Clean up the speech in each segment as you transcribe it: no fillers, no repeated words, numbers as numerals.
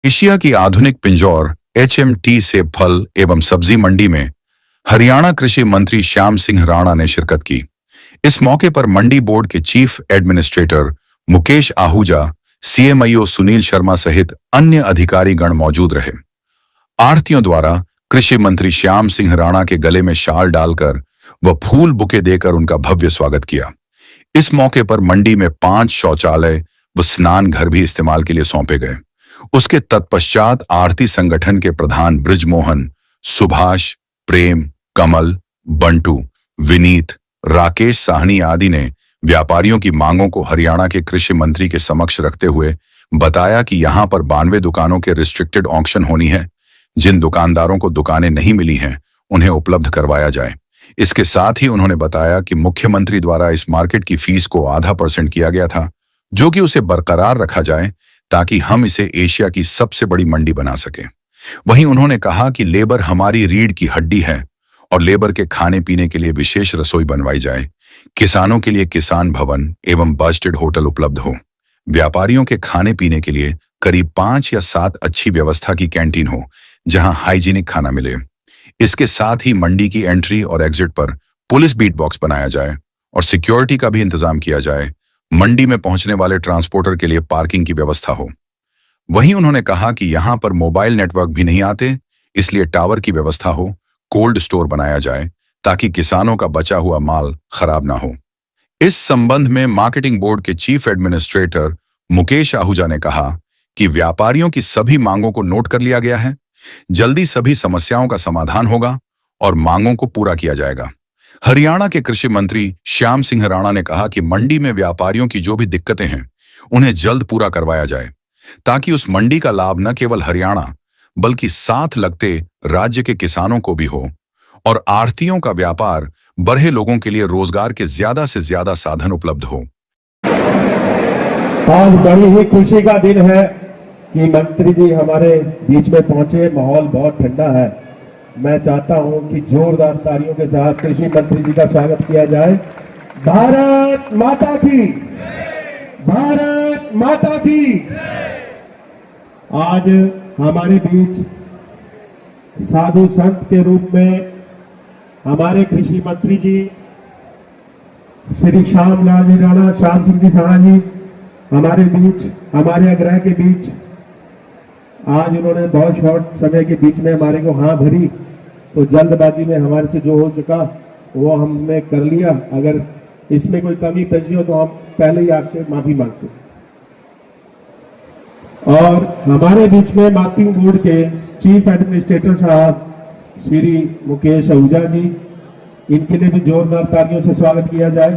Asia की आधुनिक Pinjore HMT से फल एवं सब्जी मंडी में हरियाणा कृषि मंत्री श्याम सिंह राणा ने शिरकत की। इस मौके पर मंडी बोर्ड के chief administrator Mukesh Ahuja, CMIO Sunil Sharma सहित अन्य अधिकारी गण मौजूद रहे। आढ़तियों द्वारा कृषि मंत्री श्याम सिंह राणा के गले में शाल डालकर व फूल बुके देकर उनका भव्य स्वागत किया। इस मौके पर मंडी में 5 शौचालय व स्नान घर भी इस्तेमाल के लिए सौंपे गए। उसके तत्पश्चात आरती संगठन के प्रधान ब्रिजमोहन, सुभाष, प्रेम, कमल, बंटू, विनीत, राकेश साहनी आदि ने व्यापारियों की मांगों को हरियाणा के कृषि मंत्री के समक्ष रखते हुए बताया कि यहां पर 92 दुकानों के रिस्ट्रिक्टेड ऑक्शन होनी है। जिन दुकानदारों को दुकानें नहीं मिली हैं उन्हें उपलब्ध करवाया जाए। इसके साथ ही उन्होंने बताया कि मुख्यमंत्री द्वारा इस मार्केट की फीस को ½ किया गया था, जो कि उसे बरकरार रखा जाए ताकि हम इसे एशिया की सबसे बड़ी मंडी बना सकें। वहीं उन्होंने कहा कि लेबर हमारी रीढ़ की हड्डी है और लेबर के खाने पीने के लिए विशेष रसोई बनवाई जाए। किसानों के लिए किसान भवन एवं बजटेड होटल उपलब्ध हो। व्यापारियों के खाने पीने के लिए करीब 5 या 7 अच्छी व्यवस्था की कैंटीन हो जहां हाइजीनिक खाना मिले। इसके साथ ही मंडी की एंट्री और एग्जिट पर पुलिस बीट बॉक्स बनाया जाए और सिक्योरिटी का भी इंतजाम किया जाए। मंडी में पहुंचने वाले ट्रांसपोर्टर के लिए पार्किंग की व्यवस्था हो। वहीं उन्होंने कहा कि यहां पर मोबाइल नेटवर्क भी नहीं आते, इसलिए टावर की व्यवस्था हो। कोल्ड स्टोर बनाया जाए ताकि किसानों का बचा हुआ माल खराब ना हो। इस संबंध में मार्केटिंग बोर्ड के चीफ एडमिनिस्ट्रेटर मुकेश आहूजा ने कहा कि व्यापारियों की सभी मांगों को नोट कर लिया गया है। जल्दी सभी समस्याओं का समाधान होगा और मांगों को पूरा किया जाएगा। हरियाणा के कृषि मंत्री श्याम सिंह राणा ने कहा कि मंडी में व्यापारियों की जो भी दिक्कतें हैं उन्हें जल्द पूरा करवाया जाए ताकि उस मंडी का लाभ न केवल हरियाणा बल्कि साथ लगते राज्य के किसानों को भी हो और आढ़तियों का व्यापार बढ़े, लोगों के लिए रोजगार के ज्यादा से ज्यादा साधन उपलब्ध हो। आज बड़ी ही खुशी का दिन है कि मंत्री जी हमारे बीच में पहुंचे। माहौल बहुत ठंडा है। मैं चाहता हूं कि जोरदार तालियों के साथ कृषि मंत्री जी का स्वागत किया जाए। भारत माता की, भारत माता की। आज हमारे बीच साधु संत के रूप में हमारे कृषि मंत्री जी श्री श्याम लाल जी राणा, श्याम सिंह जी राणा जी हमारे बीच, हमारे आग्रह के बीच आज उन्होंने बहुत शॉर्ट समय के बीच में हमारे को हाँ भरी, तो जल्दबाजी में हमारे से जो हो सका वो हमने कर लिया। अगर इसमें कोई कमी पेशी हो तो हम पहले ही आपसे माफी मांगते। और हमारे बीच में मार्केटिंग बोर्ड के चीफ एडमिनिस्ट्रेटर साहब श्री मुकेश आहूजा जी, इनके लिए भी जोरदार तालियों से स्वागत किया जाए।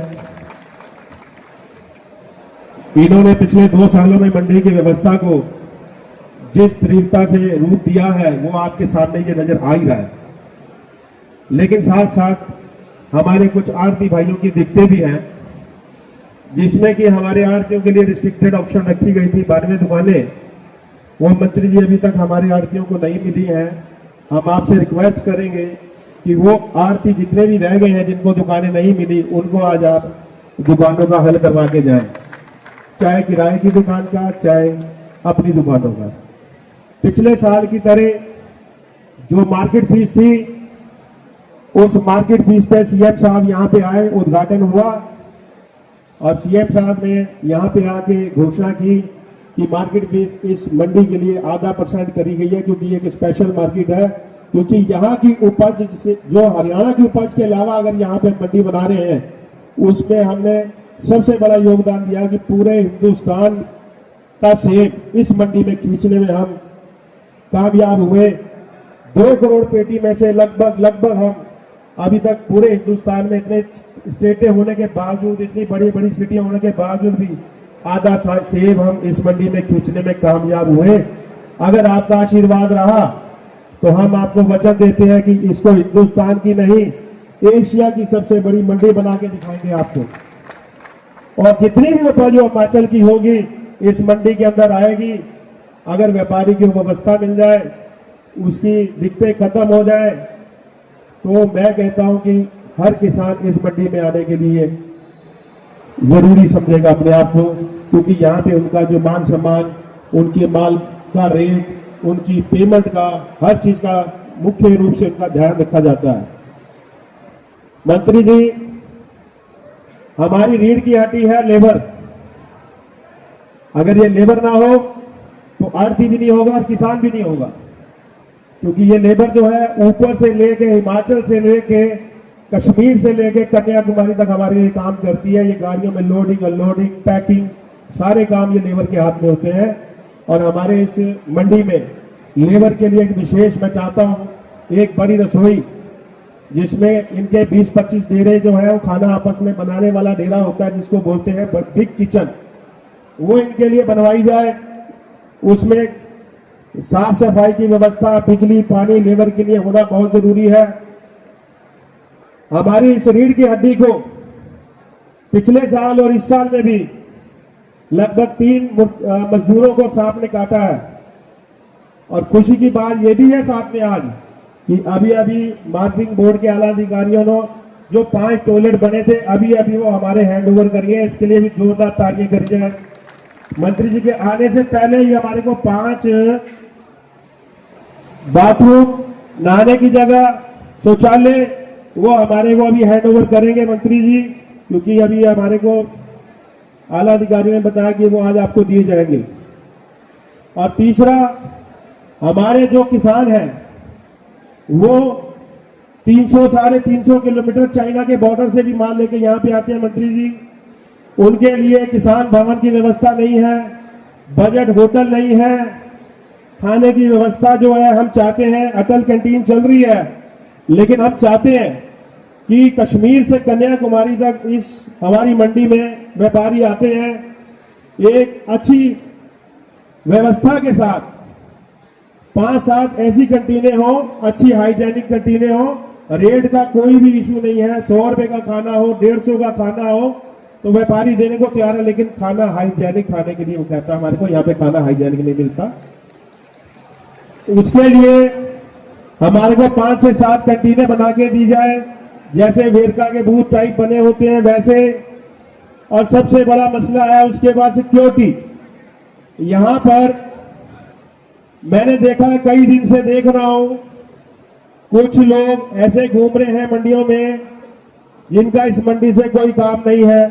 इन्होंने पिछले 2 सालों में मंडी की व्यवस्था को जिस तीव्रता से रूप दिया है वो आपके सामने ये नजर आ ही रहा है। लेकिन साथ साथ हमारे कुछ आढ़ती भाइयों की दिक्कतें भी हैं, जिसमें कि हमारे आढ़तियों के लिए रिस्ट्रिक्टेड ऑप्शन रखी गई थी 92 दुकानें। वो मंत्री जी अभी तक हमारे आढ़तियों को नहीं मिली हैं। हम आपसे रिक्वेस्ट करेंगे कि वो आढ़ती जितने भी रह गए हैं जिनको दुकानें नहीं मिली उनको आज आप दुकानों का हल करवा के जाए, चाहे किराए की दुकान का चाहे अपनी दुकानों का। पिछले साल की तरह जो मार्केट फीस थी उस मार्केट फीस पे सीएम साहब यहाँ पे आए, उद्घाटन हुआ और सीएम साहब ने यहाँ पे आके घोषणा की कि मार्केट फीस इस मंडी के लिए ½ करी गई है, क्योंकि ये एक स्पेशल मार्केट है। क्योंकि यहाँ की उपज से, जो हरियाणा की उपज के अलावा अगर यहाँ पे मंडी बना रहे हैं उसमें हमने सबसे बड़ा योगदान दिया कि पूरे हिंदुस्तान का सेब इस मंडी में खींचने में हम कामयाब हुए। 2 करोड़ पेटी में से लगभग हम अभी तक पूरे हिंदुस्तान में इतने स्टेटें होने के बावजूद, इतनी बड़ी बड़ी सिटियां होने के बावजूद भी आधा सेब हम इस मंडी में खींचने में कामयाब हुए। अगर आपका आशीर्वाद रहा तो हम आपको वचन देते हैं कि इसको हिंदुस्तान की नहीं एशिया की सबसे बड़ी मंडी बना के दिखाएंगे आपको। और जितनी भी उपज जो हिमाचल की होगी इस मंडी के अंदर आएगी। अगर व्यापारी की व्यवस्था मिल जाए, उसकी दिक्कतें खत्म हो जाए, तो मैं कहता हूं कि हर किसान इस मंडी में आने के लिए जरूरी समझेगा अपने आप को, क्योंकि यहाँ पे उनका जो मान सम्मान, उनके माल उनका रेट, उनकी पेमेंट का, हर चीज का मुख्य रूप से उनका ध्यान रखा जाता है। मंत्री जी, हमारी रीढ़ की हड्डी है लेबर। अगर ये लेबर ना हो तो आड़ती भी नहीं होगा और किसान भी नहीं होगा, क्योंकि ये लेबर जो है ऊपर से लेके, हिमाचल से लेके, कश्मीर से लेके कन्याकुमारी तक हमारे लिए काम करती है। ये गाड़ियों में लोडिंग, अनलोडिंग, पैकिंग, सारे काम ये लेबर के हाथ में होते हैं। और हमारे इस मंडी में लेबर के लिए एक विशेष, मैं चाहता हूं, एक बड़ी रसोई जिसमें इनके 20-25 डेरे जो है वो खाना आपस में बनाने वाला डेरा होता है, जिसको बोलते हैं बिग किचन, वो इनके लिए बनवाई जाए। उसमें साफ सफाई की व्यवस्था, बिजली, पानी लेबर के लिए होना बहुत जरूरी है। हमारी इस रीढ़ की हड्डी को पिछले साल और इस साल में भी लगभग 3 मजदूरों को सांप ने काटा है। और खुशी की बात यह भी है साथ में आज कि अभी अभी मार्केटिंग बोर्ड के आला अधिकारियों ने जो 5 टॉयलेट बने थे, अभी अभी वो हमारे हैंड ओवर करिए। इसके लिए भी जोरदार तालियां करिए। मंत्री जी के आने से पहले ही हमारे को 5 बाथरूम, नहाने की जगह, शौचालय, वो हमारे को अभी हैंड ओवर करेंगे मंत्री जी, क्योंकि अभी हमारे को आला अधिकारी ने बताया कि वो आज आपको दिए जाएंगे। और तीसरा, हमारे जो किसान हैं वो 300-350 किलोमीटर चाइना के बॉर्डर से भी माल लेके यहाँ पे आते हैं मंत्री जी। उनके लिए किसान भवन की व्यवस्था नहीं है, बजट होटल नहीं है, खाने की व्यवस्था जो है हम चाहते हैं, अटल कैंटीन चल रही है, लेकिन हम चाहते हैं कि कश्मीर से कन्याकुमारी तक इस हमारी मंडी में व्यापारी आते हैं, एक अच्छी व्यवस्था के साथ 5-7 ऐसी कंटीनें हो, अच्छी हाइजेनिक कंटीनें हो, रेट का कोई भी इशू नहीं है। 100 रुपए का खाना हो, 150 का खाना हो तो व्यापारी देने को तैयार है, लेकिन खाना हाइजेनिक खाने के लिए वो कहता है हमारे को यहाँ पे खाना हाइजेनिक नहीं मिलता। उसके लिए हमारे को 5 से 7 कंटीनें बना के दी जाए, जैसे वेरका के बूथ टाइप बने होते हैं वैसे। और सबसे बड़ा मसला है उसके बाद सिक्योरिटी। यहां पर मैंने देखा है, कई दिन से देख रहा हूं, कुछ लोग ऐसे घूम रहे हैं मंडियों में जिनका इस मंडी से कोई काम नहीं है।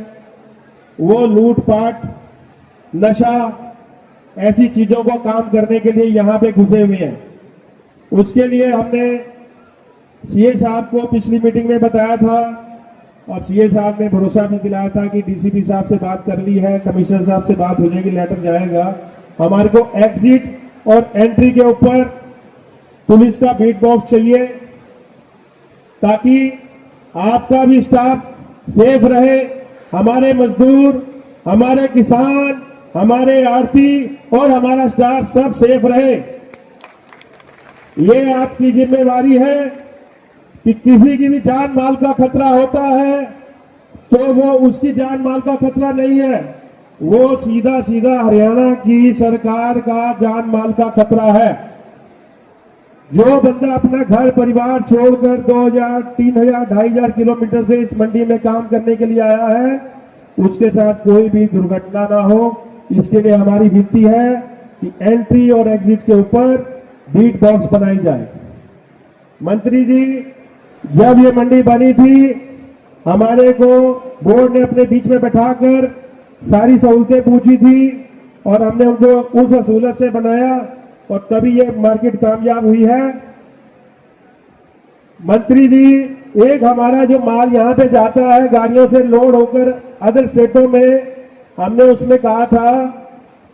वो लूटपाट, नशा, ऐसी चीजों को काम करने के लिए यहां पे घुसे हुए हैं। उसके लिए हमने सीए साहब को पिछली मीटिंग में बताया था और सीए साहब ने भरोसा भी दिलाया था कि डीसीपी साहब से बात कर ली है, कमिश्नर साहब से बात हो जाएगी, लेटर जाएगा। हमारे को एग्जिट और एंट्री के ऊपर पुलिस का बीट बॉक्स चाहिए, ताकि आपका भी स्टाफ सेफ रहे, हमारे मजदूर, हमारे किसान, हमारे आढ़ती और हमारा स्टाफ सब सेफ रहे। ये आपकी जिम्मेवारी है कि किसी की भी जान माल का खतरा होता है तो वो उसकी जान माल का खतरा नहीं है, वो सीधा सीधा हरियाणा की सरकार का जान माल का खतरा है। जो बंदा अपना घर परिवार छोड़कर 2000, 3000, 2500 किलोमीटर से इस मंडी में काम करने के लिए आया है, उसके साथ कोई भी दुर्घटना ना हो, इसके लिए हमारी विनती है कि एंट्री और एग्जिट के ऊपर बीट बॉक्स बनाई जाए। मंत्री जी, जब ये मंडी बनी थी, हमारे को बोर्ड ने अपने बीच में बैठाकर सारी सहूलतें पूछी थी और हमने उनको उस सहूलत से बनाया और तभी ये मार्केट कामयाब हुई है। मंत्री जी, एक हमारा जो माल यहाँ पे जाता है गाड़ियों से लोड होकर अदर स्टेटों में, हमने उसमें कहा था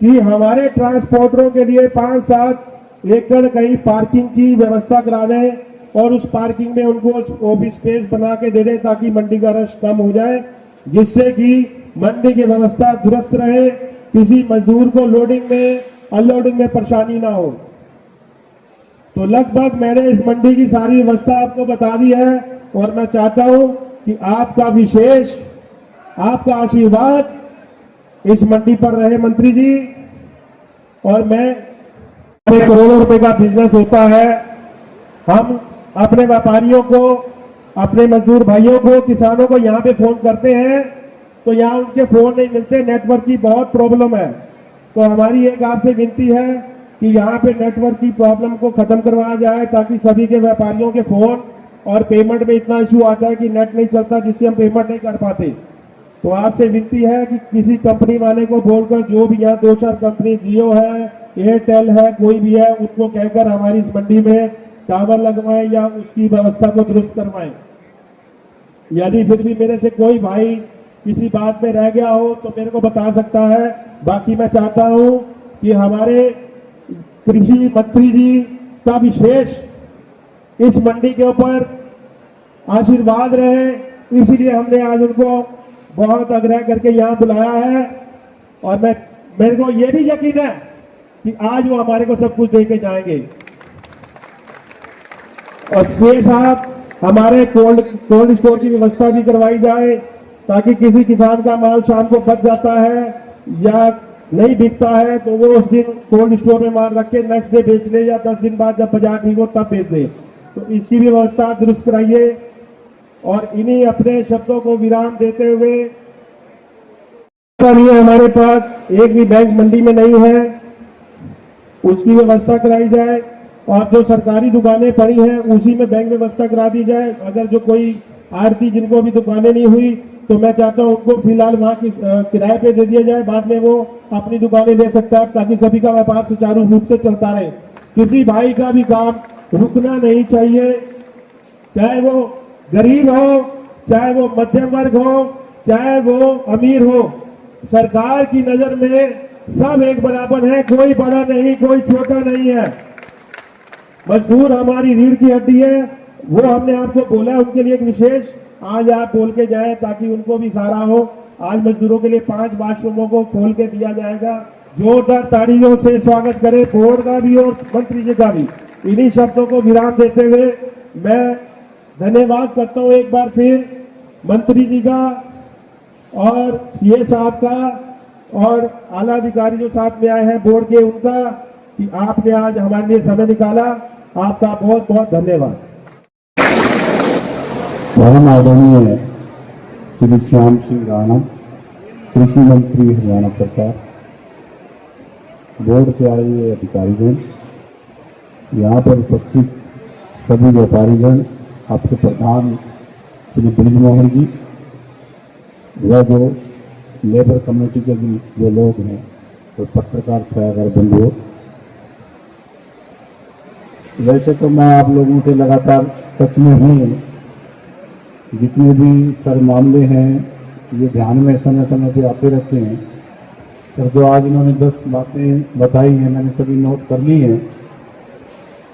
कि हमारे ट्रांसपोर्टरों के लिए 5-7 एकड़ कहीं पार्किंग की व्यवस्था करा दें और उस पार्किंग में उनको वो भी स्पेस बना के दे दें ताकि मंडी का रश कम हो जाए, जिससे कि मंडी की व्यवस्था दुरुस्त रहे, किसी मजदूर को लोडिंग में अनलोडिंग में परेशानी ना हो। तो लगभग मैंने इस मंडी की सारी व्यवस्था आपको बता दी है और मैं चाहता हूं कि आपका विशेष, आपका आशीर्वाद इस मंडी पर रहे मंत्री जी। और मैं, करोड़ों रुपए का बिजनेस होता है, हम अपने व्यापारियों को, अपने मजदूर भाइयों को, किसानों को यहाँ पे फोन करते हैं तो यहाँ उनके फोन नहीं मिलते, नेटवर्क की बहुत प्रॉब्लम है। तो हमारी एक आपसे विनती है कि यहाँ पे नेटवर्क की प्रॉब्लम को खत्म करवाया जाए, ताकि सभी के व्यापारियों के फोन और पेमेंट में इतना इशू आता है कि नेट नहीं चलता, जिससे हम पेमेंट नहीं कर पाते। तो आपसे विनती है कि किसी कंपनी वाले को बोलकर, जो भी यहाँ 2-4 कंपनी, जियो है, एयरटेल है, कोई भी है, उनको कहकर हमारी इस मंडी में टावर लगवाएं या उसकी व्यवस्था को दुरुस्त करवाएं। यदि फिर भी मेरे से कोई भाई किसी बात में रह गया हो तो मेरे को बता सकता है। बाकी मैं चाहता हूं कि हमारे कृषि मंत्री जी का विशेष इस मंडी के ऊपर आशीर्वाद रहे, इसीलिए हमने आज उनको बहुत आग्रह करके यहाँ बुलाया है। और मेरे को ये भी यकीन है कि आज वो हमारे को सब कुछ देके जाएंगे। और इसके साथ हमारे कोल्ड स्टोर की व्यवस्था भी करवाई जाए, ताकि किसी किसान का माल शाम को बच जाता है या नहीं बिकता है तो वो उस दिन कोल्ड स्टोर में माल रख के नेक्स्ट डे बेच ले, या 10 दिन बाद जब बाजार ठीक हो तब बेच दे। तो इसकी भी व्यवस्था दुरुस्त कराइए। और इन्हीं अपने शब्दों को विराम देते हुए, नहीं है हमारे पास एक भी बैंक मंडी में नहीं है, उसकी व्यवस्था कराई जाए। और जो सरकारी दुकानें पड़ी हैं उसी में बैंक व्यवस्था करा दी जाए। अगर जो कोई आरती जिनको भी दुकानें नहीं हुई तो मैं चाहता हूं उनको फिलहाल वहां की किराए पे दे दिया जाए, बाद में वो अपनी दुकानें ले सकता है, ताकि सभी का व्यापार सुचारू रूप से चलता रहे। किसी भाई का भी काम रुकना नहीं चाहिए, चाहे वो गरीब हो, चाहे वो मध्यम वर्ग हो, चाहे वो अमीर हो। सरकार की नजर में सब एक बराबर है, कोई बड़ा नहीं, कोई छोटा नहीं है। मजदूर हमारी रीढ़ की हड्डी है, वो हमने आपको बोला, उनके लिए एक विशेष आज आप बोल के जाएं ताकि उनको भी सहारा हो। आज मजदूरों के लिए 5 वाशरूमों को खोल के दिया जाएगा। जोरदार तालियों से स्वागत करें बोर्ड का भी और मंत्री जी का भी। इन्हीं शब्दों को विराम देते हुए मैं धन्यवाद करता हूं एक बार फिर मंत्री जी का और सीए साहब का और आला अधिकारी जो साथ में आए हैं बोर्ड के, उनका, कि आपने आज हमारे लिए समय निकाला। आपका बहुत बहुत धन्यवाद। परम आदरणीय श्री श्याम सिंह राणा, कृषि मंत्री हरियाणा सरकार, बोर्ड से आए हुए अधिकारीगण, यहाँ पर उपस्थित सभी व्यापारीगण, आपके प्रधान श्री ब्रिजमोहन जी, वह जो लेबर कमेटी के जो लोग हैं, तो पत्रकार छायाकार बंधुओं, वैसे तो मैं आप लोगों से लगातार टच में हूँ, जितने भी सर मामले हैं ये ध्यान में समय समय पे आते रहते हैं। पर जो आज इन्होंने 10 बातें बताई हैं, मैंने सभी नोट कर ली हैं।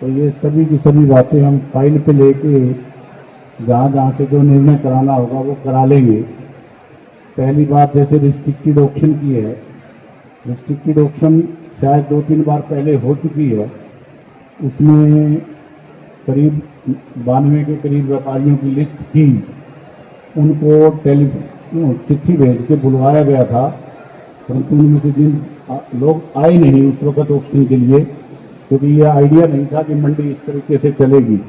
तो ये सभी की सभी बातें हम फाइल पे लेके जहाँ जहाँ से जो निर्णय कराना होगा वो करा लेंगे। पहली बात, जैसे रिस्ट्रिक्टेड ऑक्शन की है, रिस्ट्रिक्टेड ऑक्शन शायद 2-3 बार पहले हो चुकी है। उसमें करीब 92 के करीब व्यापारियों की लिस्ट थी, उनको चिट्ठी भेज के बुलवाया गया था, परंतु उनमें से जिन लोग आए नहीं उस वक्त ऑक्शन के लिए, क्योंकि ये आइडिया नहीं था कि मंडी इस तरीके से चलेगी।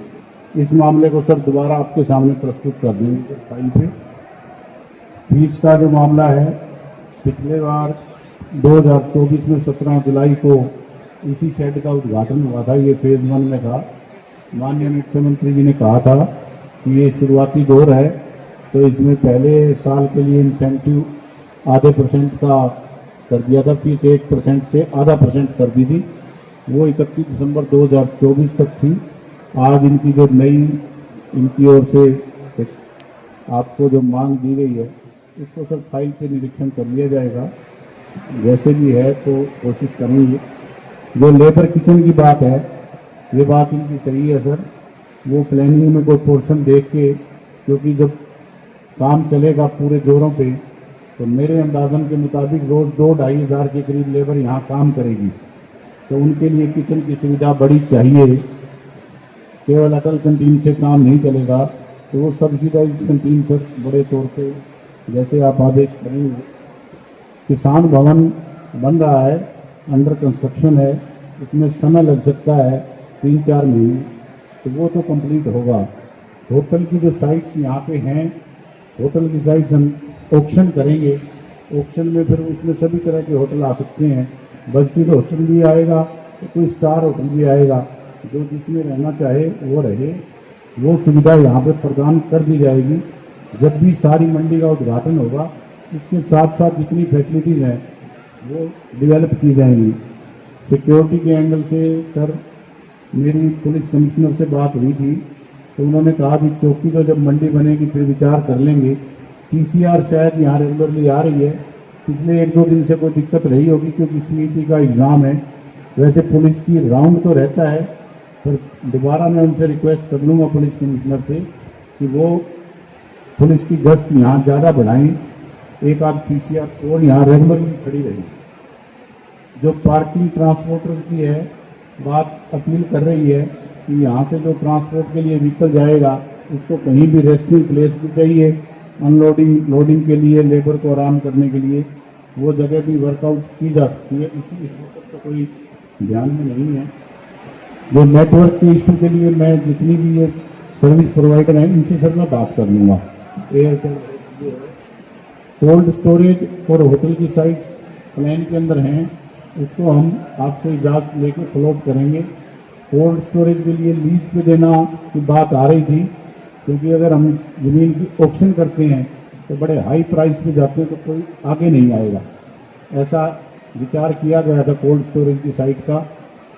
इस मामले को सर दोबारा आपके सामने प्रस्तुत कर देंगे फाइल पे। फीस का जो मामला है, पिछले बार 2024 में 17 जुलाई को इसी शेड का उद्घाटन हुआ था, ये फेज 1 में था। माननीय मुख्यमंत्री जी ने कहा था कि ये शुरुआती दौर है, तो इसमें पहले साल के लिए इंसेंटिव आधे % का कर दिया था, फीस 1% से आधा % कर दी थी, वो 31 दिसंबर 2024 तक थी। आज इनकी जो नई इनकी ओर से आपको जो मांग दी गई है, इसको सर फाइल पे निरीक्षण कर लिया जाएगा, जैसे भी है तो कोशिश करेंगे। जो लेबर किचन की बात है, ये बात इनकी सही है सर, वो प्लानिंग में कोई पोर्शन देख के, क्योंकि जब काम चलेगा पूरे जोरों पे तो मेरे अंदाजन के मुताबिक रोज़ 2-2.5 हज़ार के करीब लेबर यहाँ काम करेगी, तो उनके लिए किचन की सुविधा बड़ी चाहिए। केवल अटल कैंटीन से काम नहीं चलेगा, तो वो सब्सिडाइज कैंटीन सर बड़े तौर पे जैसे आप आदेश करेंगे। किसान भवन बन रहा है, अंडर कंस्ट्रक्शन है, इसमें समय लग सकता है 3-4 महीने, तो वो तो कंप्लीट होगा। होटल की जो साइट्स यहाँ पे हैं, होटल की साइट्स हम ऑक्शन करेंगे। ऑक्शन में फिर उसमें सभी तरह के होटल आ सकते हैं, बजटेड हॉस्टल भी आएगा तो कोई स्टार होटल भी आएगा, जो जिसमें रहना चाहे वो रहे, वो सुविधा यहाँ पे प्रदान कर दी जाएगी। जब भी सारी मंडी का उद्घाटन होगा, इसके साथ साथ जितनी फैसिलिटीज़ हैं वो डेवलप की जाएंगी। सिक्योरिटी के एंगल से सर मेरी पुलिस कमिश्नर से बात हुई थी, तो उन्होंने कहा कि चौकी तो जब मंडी बनेगी फिर विचार कर लेंगे। पीसीआर शायद यहाँ रेगुलरली आ रही है, पिछले 1-2 दिन से कोई दिक्कत रही होगी क्योंकि सीईटी का एग्ज़ाम है। वैसे पुलिस की राउंड तो रहता है, पर दोबारा मैं उनसे रिक्वेस्ट कर लूँगा पुलिस कमिश्नर से कि वो पुलिस की गश्त यहाँ ज़्यादा बढ़ाएं, एक आध पीसीआर और यहाँ रेगुलरली खड़ी रही। जो पार्किंग ट्रांसपोर्टर की है, बात अपील कर रही है कि यहाँ से जो ट्रांसपोर्ट के लिए व्हीकल जाएगा उसको कहीं भी रेस्टिंग प्लेस भी चाहिए, अनलोडिंग लोडिंग के लिए, लेबर को आराम करने के लिए वो जगह भी वर्कआउट की जा सकती है। इस वक्त तो कोई ध्यान में नहीं है। जो नेटवर्क के इशू के लिए मैं जितनी भी ये सर्विस प्रोवाइडर हैं इनसे सर मैं बात कर लूँगा। एयरटेल कोल्ड स्टोरेज और होटल की साइट्स प्लान के अंदर हैं, उसको हम आपसे इजाज़त लेकर फ्लोट करेंगे। कोल्ड स्टोरेज के लिए लीज पे देना की बात आ रही थी, क्योंकि अगर हम इस ज़मीन की ऑप्शन करते हैं तो बड़े हाई प्राइस पे जाते हैं तो कोई आगे नहीं आएगा। ऐसा विचार किया गया था कोल्ड स्टोरेज की साइट का,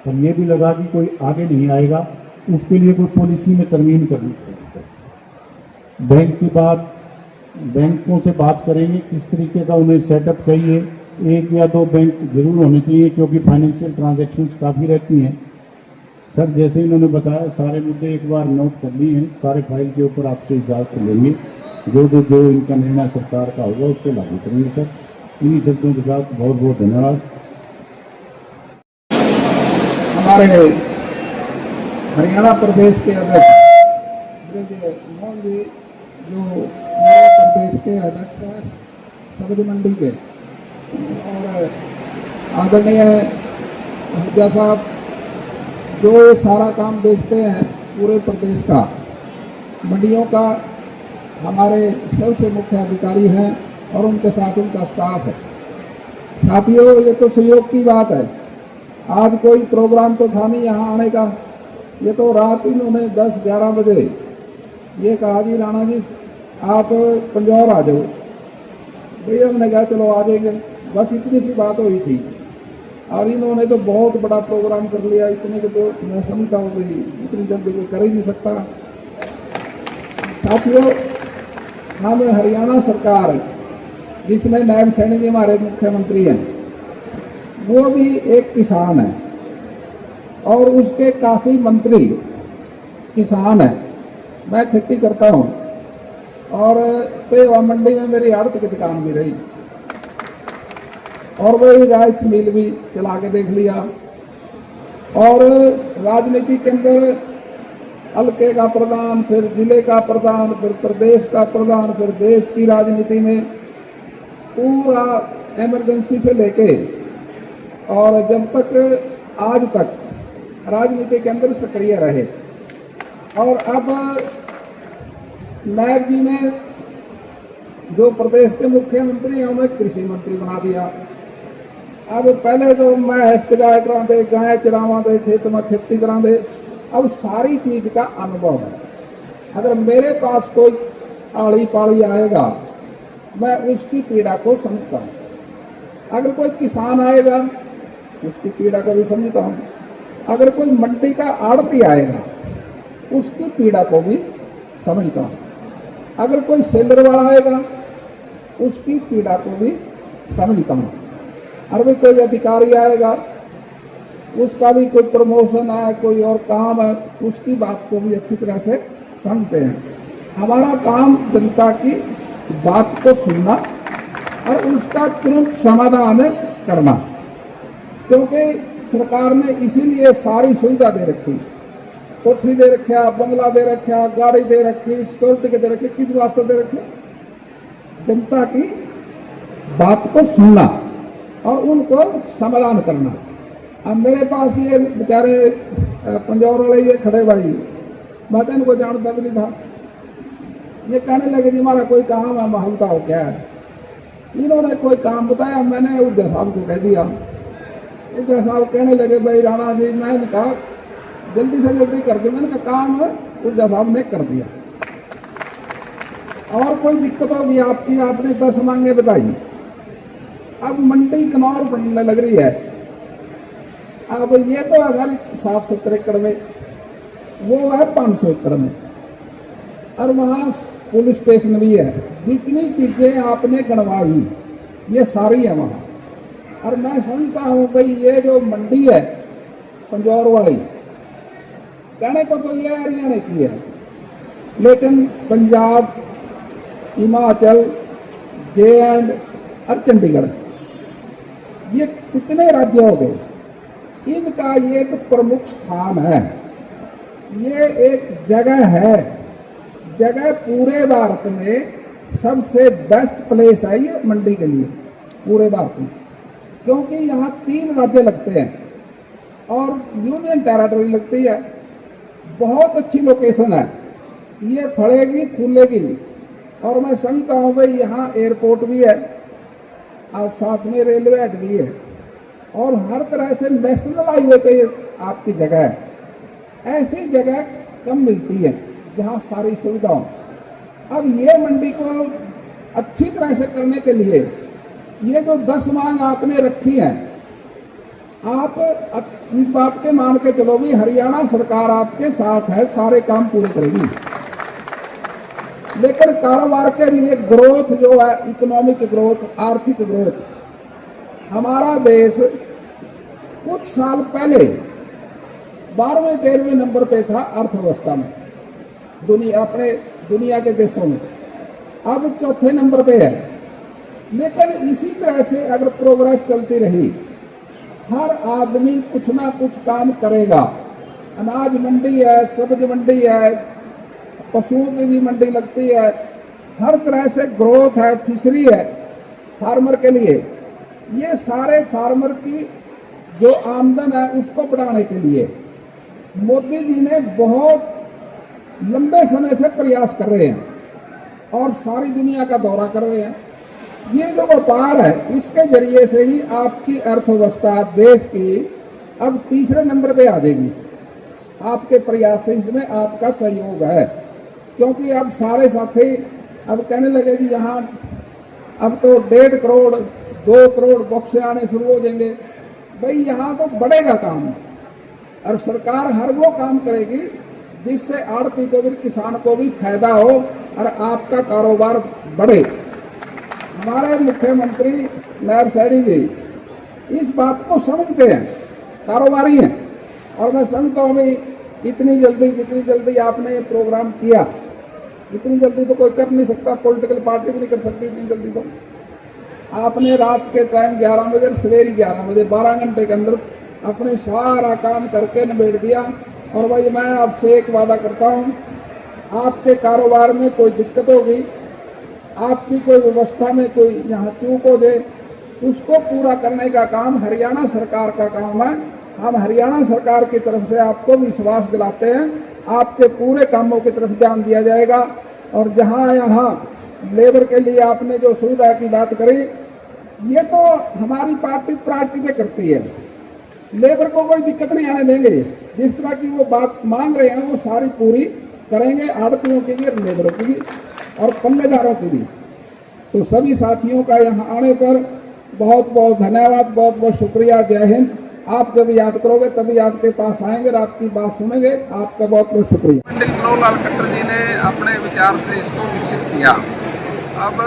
पर यह भी लगा कि कोई आगे नहीं आएगा, उसके लिए कोई पॉलिसी में तरमीम करनी पड़ेगी। बैंक की बात, बैंकों से बात करेंगे किस तरीके का उन्हें सेटअप चाहिए। 1 या 2 बैंक जरूर होने चाहिए क्योंकि फाइनेंशियल ट्रांजैक्शंस काफ़ी रहती हैं। सर जैसे इन्होंने बताया सारे मुद्दे एक बार नोट कर लिए हैं, सारे फाइल के ऊपर आपसे इजाज़त लेंगे। जो इनका निर्णय सरकार का होगा उसको लागू करेंगे। सर इन्हीं शब्दों के साथ बहुत बहुत धन्यवाद। हमारे हरियाणा प्रदेश के अध्यक्ष ब्रजमोहन जी, जो हमारे प्रदेश के अध्यक्ष हैं सब्जी मंडी के, और आदरणीय हुड्डा साहब जो सारा काम देखते हैं पूरे प्रदेश का, मंडियों का, हमारे सबसे मुख्य अधिकारी हैं और उनके साथ उनका स्टाफ है। साथियों ये तो सहयोग की बात है। आज कोई प्रोग्राम तो था नहीं यहाँ आने का, ये तो रात ही उन्होंने 10-11 बजे ये कहा जी राणा जी आप पंजौर आ जाओ। भैया हमने कहा चलो आ जाएंगे, बस इतनी सी बात हुई थी। और इन्होंने तो बहुत बड़ा प्रोग्राम कर लिया, इतने के तो मैं समझता हूँ कि इतनी जल्दी कोई कर ही नहीं सकता। साथियों हम हरियाणा सरकार जिसमें नायब सैनी जी हमारे मुख्यमंत्री हैं, वो भी एक किसान है और उसके काफ़ी मंत्री किसान हैं। मैं खेती करता हूँ और पेवा मंडी में मेरी आड़त की दुकान भी रही और वही राइस मिल भी चला के देख लिया। और राजनीति के अंदर हल्के का प्रधान, फिर जिले का प्रधान, फिर प्रदेश का प्रधान, फिर देश की राजनीति में पूरा इमरजेंसी से लेके और जब तक आज तक राजनीति के अंदर सक्रिय रहे। और अब नायब जी ने जो प्रदेश के मुख्यमंत्री हैं उन्हें कृषि मंत्री बना दिया। अब पहले तो मैं हस्त गाय करा दे, गाय चरावा दे, खेत में खेती करा दे, अब सारी चीज का अनुभव है। अगर मेरे पास कोई आड़ी पाड़ी आएगा मैं उसकी पीड़ा को समझता हूँ, अगर कोई किसान आएगा उसकी पीड़ा को भी समझता हूँ, अगर कोई मंडी का आड़ती आएगा उसकी पीड़ा को भी समझता हूँ, अगर कोई सेलर वाला आएगा उसकी पीड़ा को भी समझता हूँ, और भी कोई अधिकारी आएगा उसका भी कोई प्रमोशन है, कोई और काम है, उसकी बात को भी अच्छी तरह से समझते हैं। हमारा काम जनता की बात को सुनना और उसका तुरंत समाधान करना, क्योंकि सरकार ने इसीलिए सारी सुविधा दे रखी, कोठी दे रखा, बंगला दे रखा, गाड़ी दे रखी, सिक्योरिटी दे रखी। किस वास्ते दे रखी? जनता की बात को सुनना और उनको समाधान करना। अब मेरे पास ये बेचारे पंजौर वाले ये खड़े भाई, मैं तो इनको जानता भी नहीं था। ये कहने लगे जी हमारा कोई काम है, मैं बताओ क्या है। इन्होंने कोई काम बताया, मैंने हुड्डा साहब को कह दिया। उद्या साहब कहने लगे भाई राणा जी, मैंने कहा जल्दी से जल्दी कर दो। मैंने कहा काम उद्या साहब ने कर दिया। और कोई दिक्कत होगी आपकी, आपने 10 मांगे बताई। अब मंडी कनौर बनने लग रही है। अब ये तो है सारी 60-70 एकड़ में, वो है 500 एकड़ में, और वहाँ पुलिस स्टेशन भी है। जितनी चीजें आपने गणवाई ये सारी है वहाँ। और मैं समझता हूँ भाई ये जो मंडी है पंजौर वाली, कहने को तो ये हरियाणा की है, लेकिन पंजाब, हिमाचल, जे.एंड. और चंडीगढ़, ये कितने राज्य हो गए, इनका ये एक प्रमुख स्थान है। ये एक जगह है, जगह पूरे भारत में सबसे बेस्ट प्लेस है ये मंडी के लिए, पूरे भारत में। क्योंकि यहाँ 3 राज्य लगते हैं और यूनियन टेरिटरी लगती है। बहुत अच्छी लोकेशन है, ये फलेगी फूलेगी। और मैं समझता हूँ भाई यहाँ एयरपोर्ट भी है और साथ में रेलवे हेड भी है, और हर तरह से नेशनल हाईवे पे आपकी जगह है। ऐसी जगह कम मिलती है जहाँ सारी सुविधा हो। अब ये मंडी को अच्छी तरह से करने के लिए ये जो 10 मांग आपने रखी हैं, आप इस बात के मान के चलो भी हरियाणा सरकार आपके साथ है, सारे काम पूरे करेगी। लेकिन कारोबार के लिए ग्रोथ जो है, इकोनॉमिक ग्रोथ, आर्थिक ग्रोथ, हमारा देश कुछ साल पहले 12वें-13वें नंबर पे था अर्थव्यवस्था में, अपने दुनिया के देशों में। अब 4थे नंबर पे है। लेकिन इसी तरह से अगर प्रोग्रेस चलती रही, हर आदमी कुछ ना कुछ काम करेगा। अनाज मंडी है, सब्ज मंडी है, पशुओं की भी मंडी लगती है, हर तरह से ग्रोथ है, फिशरी है फार्मर के लिए। ये सारे फार्मर की जो आमदन है उसको बढ़ाने के लिए मोदी जी ने बहुत लंबे समय से प्रयास कर रहे हैं और सारी दुनिया का दौरा कर रहे हैं। ये जो व्यापार है, इसके जरिए से ही आपकी अर्थव्यवस्था देश की अब 3रे नंबर पे आ जाएगी। आपके प्रयास से इसमें आपका सहयोग है, क्योंकि अब सारे साथी अब कहने लगे कि यहाँ अब तो 1.5 करोड़ 2 करोड़ बक्से आने शुरू हो जाएंगे। भाई यहाँ तो बढ़ेगा काम, और सरकार हर वो काम करेगी जिससे आड़ती को भी, किसान को भी फायदा हो और आपका कारोबार बढ़े। हमारे मुख्यमंत्री नायब सैनी जी इस बात को समझते हैं, कारोबारी हैं। और मैं समझता हूँ भाई जितनी जल्दी आपने ये प्रोग्राम किया, इतनी जल्दी तो कोई कर नहीं सकता, पॉलिटिकल पार्टी भी नहीं कर सकती इतनी जल्दी। तो आपने रात के टाइम 11 बजे, सवेरे 11 बजे, 12 घंटे के अंदर अपने सारा काम करके निबेड़ दिया। और भाई मैं आपसे एक वादा करता हूँ, आपके कारोबार में कोई दिक्कत होगी, आपकी कोई व्यवस्था में कोई यहाँ चूक हो जाए, उसको पूरा करने का काम हरियाणा सरकार का काम है। हम हरियाणा सरकार की तरफ से आपको विश्वास दिलाते हैं, आपके पूरे कामों की तरफ ध्यान दिया जाएगा। और जहाँ यहाँ लेबर के लिए आपने जो सुविधा की बात करी, ये तो हमारी पार्टी प्रायोरिटी पे करती है। लेबर को कोई दिक्कत नहीं आने देंगे। जिस तरह की वो बात मांग रहे हैं वो सारी पूरी करेंगे, आड़तियों की भी और लेबरों की भी और पल्लेदारों की भी। तो सभी साथियों का यहाँ आने पर बहुत बहुत धन्यवाद, बहुत बहुत शुक्रिया। जय हिंद। आप जब याद करोगे तभी आपके पास आएंगे और आपकी बात सुनेंगे। आपका बहुत बहुत शुक्रिया। पंडित मनोहर लाल खट्टर जी ने अपने विचार से इसको विकसित किया। अब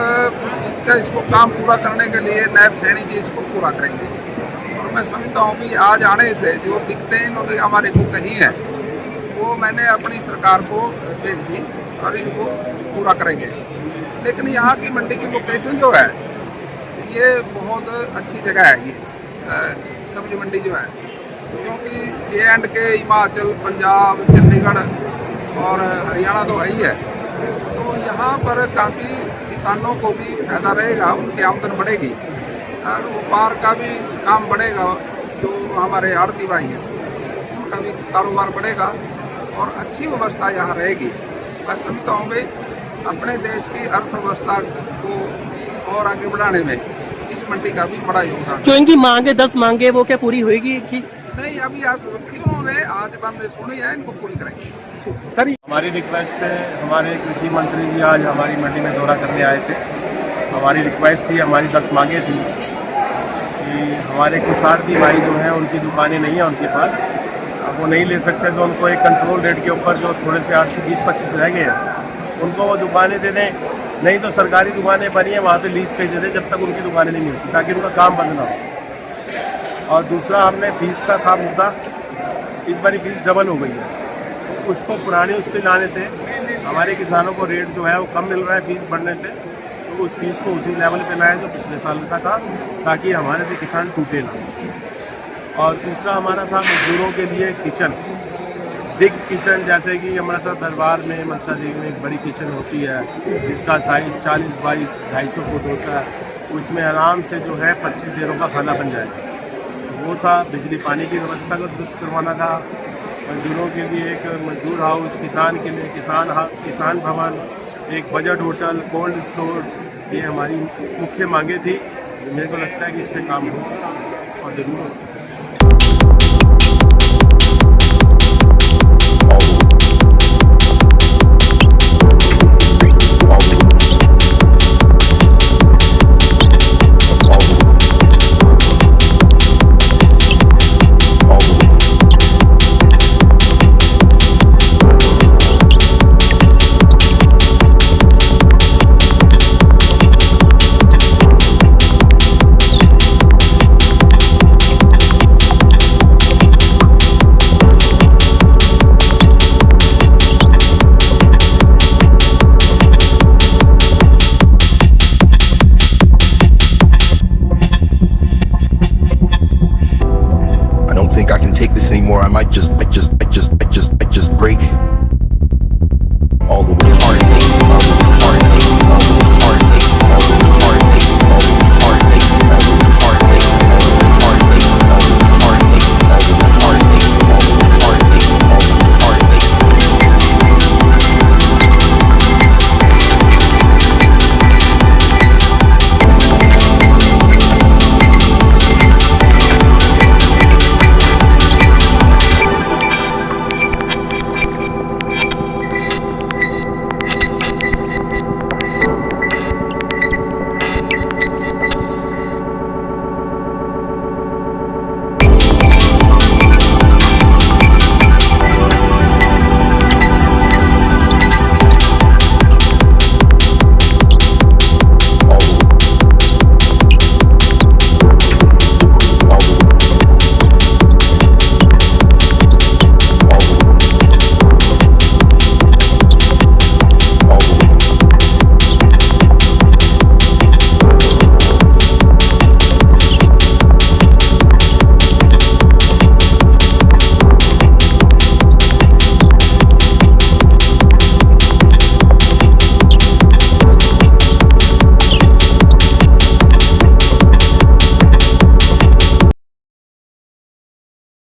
इसको काम पूरा करने के लिए नायब सैनी जी इसको पूरा करेंगे। और मैं समझता हूँ कि आज आने से जो दिक्कतें इन्होंने हमारे को कही हैं, वो मैंने अपनी सरकार को भेज दी और इनको पूरा करेंगे। लेकिन यहाँ की मंडी की लोकेशन जो है, ये बहुत अच्छी जगह है। ये सब्जी मंडी जो है, क्योंकि जे.एंड.के, हिमाचल, पंजाब, चंडीगढ़ और हरियाणा तो है ही है। तो यहाँ पर काफ़ी किसानों को भी फायदा रहेगा, उनकी आमदन बढ़ेगी और व्यापार का भी काम बढ़ेगा। जो हमारे आड़ती भाई हैं उनका भी कारोबार बढ़ेगा और अच्छी व्यवस्था यहाँ रहेगी। मैं समझता हूँ कि अपने देश की अर्थव्यवस्था को और आगे बढ़ाने में इस मंडी का भी बड़ा योगदान। जो इनकी मांगे 10 मांगे वो क्या पूरी होगी कि नहीं, अभी आज उन्होंने आज हमने सुनी है, इनको पूरी करेंगे। हमारी रिक्वेस्ट पे हमारे कृषि मंत्री जी आज हमारी मंडी में दौरा करने आए थे। हमारी रिक्वेस्ट थी, हमारी 10 मांगे थी कि हमारे कुछ आड़ती भाई जो हैं उनकी दुकानें नहीं हैं उनके पास, अब वो नहीं ले सकते तो उनको एक कंट्रोल रेट के ऊपर जो थोड़े से 8 से 20-25 रह गए हैं उनको वो दुकानें दे दें, नहीं तो सरकारी दुकानें बनी हैं वहाँ पे लीज पे दे दें जब तक उनकी दुकानें नहीं मिलती, ताकि उनका काम बंद ना हो। और दूसरा हमने फीस का था मुद्दा, इस बारी फीस डबल हो गई है, तो उसको पुरानी उस पर लाने से हमारे किसानों को रेट जो है वो कम मिल रहा है फीस बढ़ने से, तो उस फीस को उसी लेवल पे लाएं जो पिछले साल का था, ताकि हमारे से किसान टूटे ना। और दूसरा हमारा था मजदूरों के लिए किचन, बिग किचन, जैसे कि अमृतसर दरबार में मनसा देवी में एक बड़ी किचन होती है जिसका साइज़ 40 बाई 250 फुट होता है, उसमें आराम से जो है 25 डेरों का खाना बन जाएगा। वो था, बिजली पानी की व्यवस्था को दुरुस्त करवाना था, मजदूरों के लिए एक मजदूर हाउस, किसान के लिए किसान भवन, एक बजट होटल, कोल्ड स्टोर, ये हमारी मुख्य मांगे थी। मेरे को लगता है कि इस पर काम हो और ज़रूर हो।